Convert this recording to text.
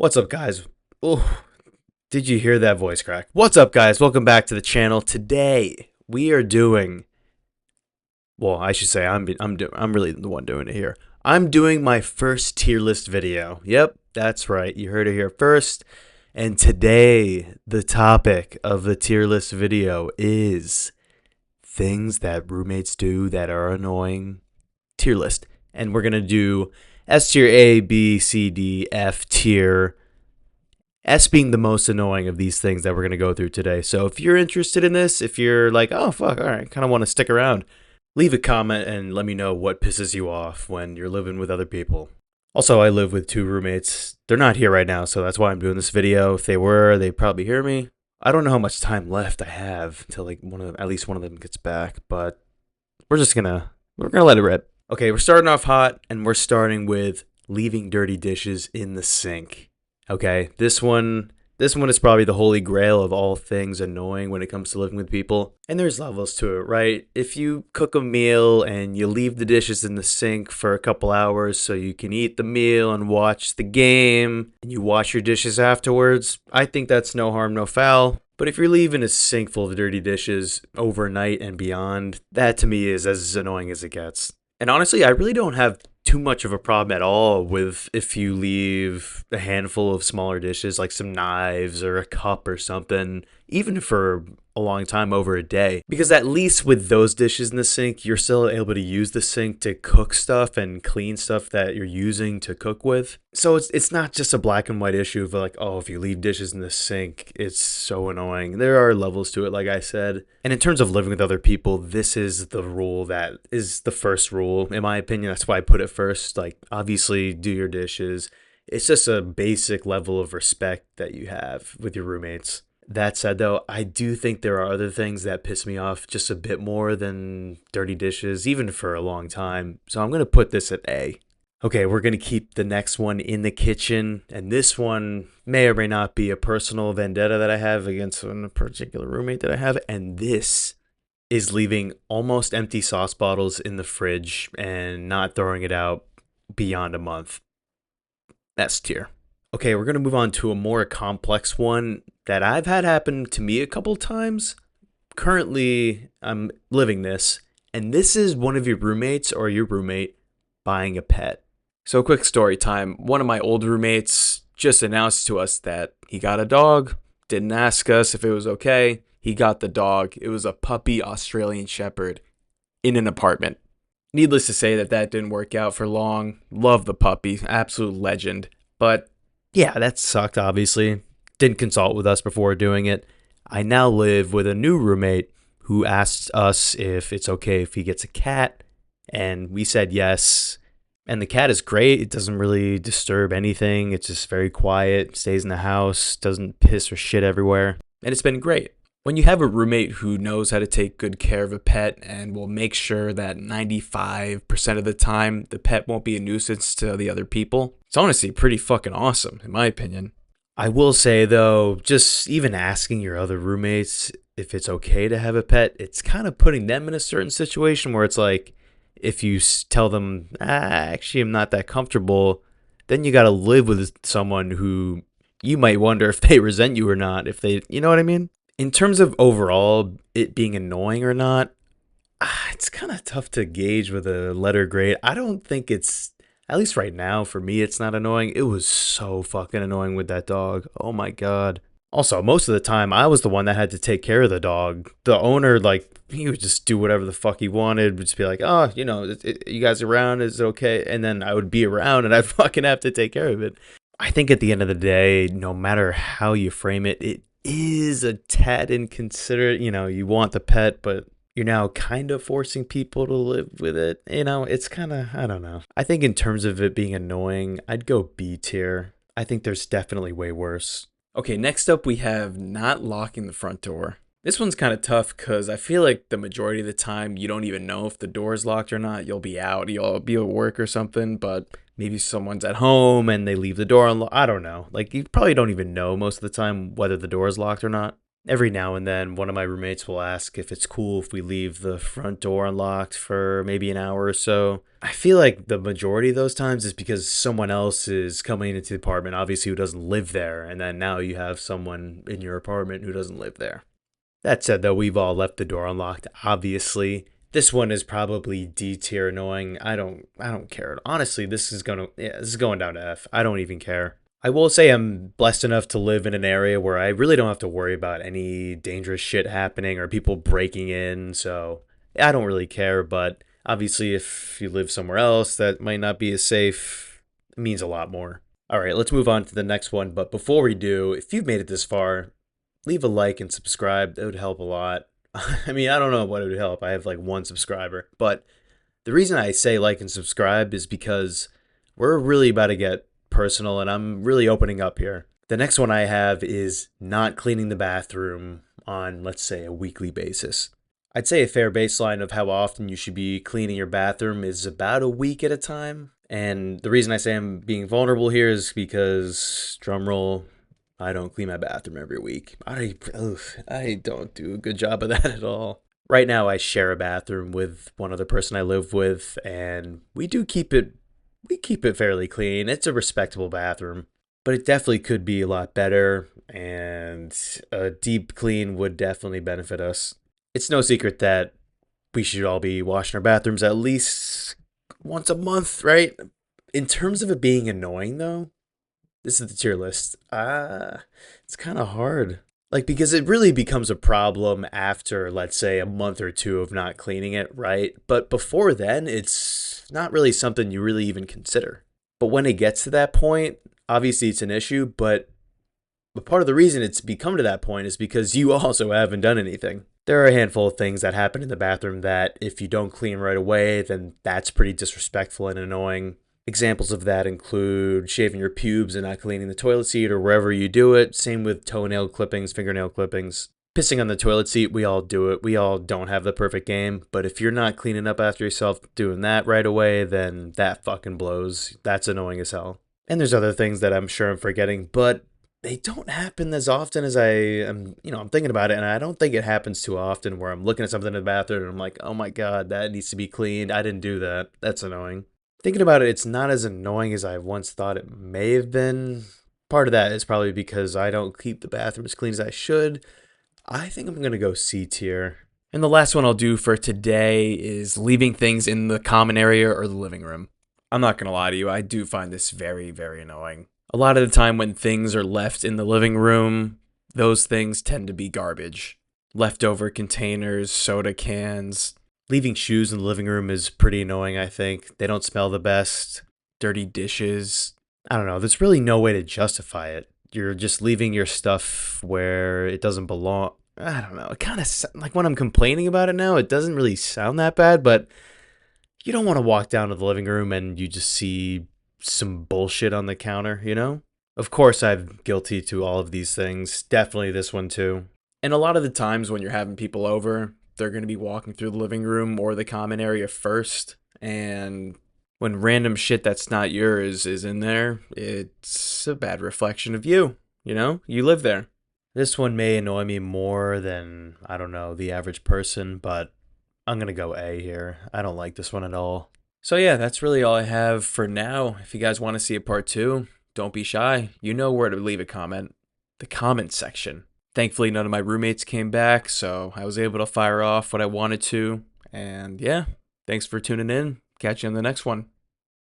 What's up, guys? Oh, did you hear that voice crack? What's up, guys? Welcome back to the channel. Today we are doing. Well, I should say I'm really the one doing it here. I'm doing my first tier list video. Yep, that's right. You heard it here first. And today the topic of the tier list video is things that roommates do that are annoying. Tier list, and we're gonna do S tier, A, B, C, D, F tier. S being the most annoying of these things that we're going to go through today. So if you're interested in this, if you're like, oh, fuck, all right, kind of want to stick around, leave a comment and let me know what pisses you off when you're living with other people. Also, I live with two roommates. They're not here right now, so that's why I'm doing this video. If they were, they'd probably hear me. I don't know how much time left I have until like at least one of them gets back, but we're gonna let it rip. Okay, we're starting off hot, and we're starting with leaving dirty dishes in the sink. Okay, this one is probably the holy grail of all things annoying when it comes to living with people. And there's levels to it, right? If you cook a meal and you leave the dishes in the sink for a couple hours so you can eat the meal and watch the game, and you wash your dishes afterwards, I think that's no harm, no foul. But if you're leaving a sink full of dirty dishes overnight and beyond, that to me is as annoying as it gets. And honestly, I really don't have too much of a problem at all with if you leave a handful of smaller dishes like some knives or a cup or something, even for a long time, over a day, because at least with those dishes in the sink, you're still able to use the sink to cook stuff and clean stuff that you're using to cook with. So it's not just a black and white issue of like, oh, if you leave dishes in the sink, it's so annoying. There are levels to it, like I said. And in terms of living with other people, this is the rule that is the first rule, in my opinion. That's why I put it first. Like, obviously, do your dishes. It's just a basic level of respect that you have with your roommates. That said, though, I do think there are other things that piss me off just a bit more than dirty dishes, even for a long time. So I'm going to put this at A. Okay, we're going to keep the next one in the kitchen. And this one may or may not be a personal vendetta that I have against a particular roommate that I have. And this is leaving almost empty sauce bottles in the fridge and not throwing it out beyond a month. S tier. Okay, we're going to move on to a more complex one that I've had happen to me a couple times. Currently, I'm living this, and this is one of your roommates or your roommate buying a pet. So, quick story time. One of my old roommates just announced to us that he got a dog, didn't ask us if it was okay. He got the dog. It was a puppy Australian Shepherd in an apartment. Needless to say that didn't work out for long. Love the puppy, absolute legend. But yeah, that sucked, obviously. Didn't consult with us before doing it. I now live with a new roommate who asked us if it's okay if he gets a cat, and we said yes. And the cat is great. It doesn't really disturb anything. It's just very quiet, stays in the house, doesn't piss or shit everywhere, and it's been great. When you have a roommate who knows how to take good care of a pet and will make sure that 95% of the time the pet won't be a nuisance to the other people, it's honestly pretty fucking awesome, in my opinion. I will say, though, just even asking your other roommates if it's okay to have a pet, it's kind of putting them in a certain situation where it's like, if you tell them, actually, I'm not that comfortable, then you got to live with someone who you might wonder if they resent you or not, if they, you know what I mean? In terms of overall it being annoying or not, it's kind of tough to gauge with a letter grade. I don't think it's, at least right now, for me, it's not annoying. It was so fucking annoying with that dog. Oh my God. Also, most of the time, I was the one that had to take care of the dog. The owner, like, he would just do whatever the fuck he wanted. Would just be like, oh, you know, you guys around? Is it okay? And then I would be around and I'd fucking have to take care of it. I think at the end of the day, no matter how you frame it, it is a tad inconsiderate. You know, you want the pet, but you're now kind of forcing people to live with it. You know, it's kind of, I don't know. I think in terms of it being annoying, I'd go B tier. I think there's definitely way worse. Okay, next up we have not locking the front door. This one's kind of tough because I feel like the majority of the time you don't even know if the door is locked or not. You'll be out, you'll be at work or something, but maybe someone's at home and they leave the door unlocked. I don't know. Like, you probably don't even know most of the time whether the door is locked or not. Every now and then, one of my roommates will ask if it's cool if we leave the front door unlocked for maybe an hour or so. I feel like the majority of those times is because someone else is coming into the apartment, obviously, who doesn't live there, and then now you have someone in your apartment who doesn't live there. That said, though, we've all left the door unlocked, obviously. This one is probably D tier annoying. I don't care. Honestly, this is going down to F. I don't even care. I will say I'm blessed enough to live in an area where I really don't have to worry about any dangerous shit happening or people breaking in, so I don't really care, but obviously if you live somewhere else that might not be as safe, it means a lot more. All right, let's move on to the next one, but before we do, if you've made it this far, leave a like and subscribe. That would help a lot. I mean, I don't know what it would help. I have like one subscriber, but the reason I say like and subscribe is because we're really about to get personal and I'm really opening up here. The next one I have is not cleaning the bathroom on, let's say, a weekly basis. I'd say a fair baseline of how often you should be cleaning your bathroom is about a week at a time. And the reason I say I'm being vulnerable here is because, drumroll, I don't clean my bathroom every week. I don't do a good job of that at all. Right now, I share a bathroom with one other person I live with, and we keep it fairly clean. It's a respectable bathroom, but it definitely could be a lot better, and a deep clean would definitely benefit us. It's no secret that we should all be washing our bathrooms at least once a month, right? In terms of it being annoying, though, this is the tier list. It's kind of hard. Like, because it really becomes a problem after, let's say, a month or two of not cleaning it, right? But before then, it's not really something you really even consider. But when it gets to that point, obviously it's an issue, but part of the reason it's become to that point is because you also haven't done anything. There are a handful of things that happen in the bathroom that if you don't clean right away, then that's pretty disrespectful and annoying. Examples of that include shaving your pubes and not cleaning the toilet seat or wherever you do it. Same with toenail clippings, fingernail clippings. Pissing on the toilet seat, we all do it. We all don't have the perfect game. But if you're not cleaning up after yourself doing that right away, then that fucking blows. That's annoying as hell. And there's other things that I'm sure I'm forgetting, but they don't happen as often as I'm thinking about it. And I don't think it happens too often where I'm looking at something in the bathroom and I'm like, oh my God, that needs to be cleaned. I didn't do that. That's annoying. Thinking about it, it's not as annoying as I once thought it may have been. Part of that is probably because I don't keep the bathroom as clean as I should. I think I'm going to go C tier. And the last one I'll do for today is leaving things in the common area or the living room. I'm not going to lie to you, I do find this very, very annoying. A lot of the time when things are left in the living room, those things tend to be garbage. Leftover containers, soda cans. Leaving shoes in the living room is pretty annoying, I think. They don't smell the best. Dirty dishes. I don't know. There's really no way to justify it. You're just leaving your stuff where it doesn't belong. I don't know. It kind of, like when I'm complaining about it now, it doesn't really sound that bad, but you don't want to walk down to the living room and you just see some bullshit on the counter, you know? Of course, I'm guilty to all of these things. Definitely this one too. And a lot of the times when you're having people over, they're going to be walking through the living room or the common area first. And when random shit that's not yours is in there, it's a bad reflection of you. You know, you live there. This one may annoy me more than, I don't know, the average person, but I'm going to go A here. I don't like this one at all. So yeah, that's really all I have for now. If you guys want to see a part 2, don't be shy. You know where to leave a comment. The comment section. Thankfully, none of my roommates came back, so I was able to fire off what I wanted to. And yeah, thanks for tuning in. Catch you on the next one.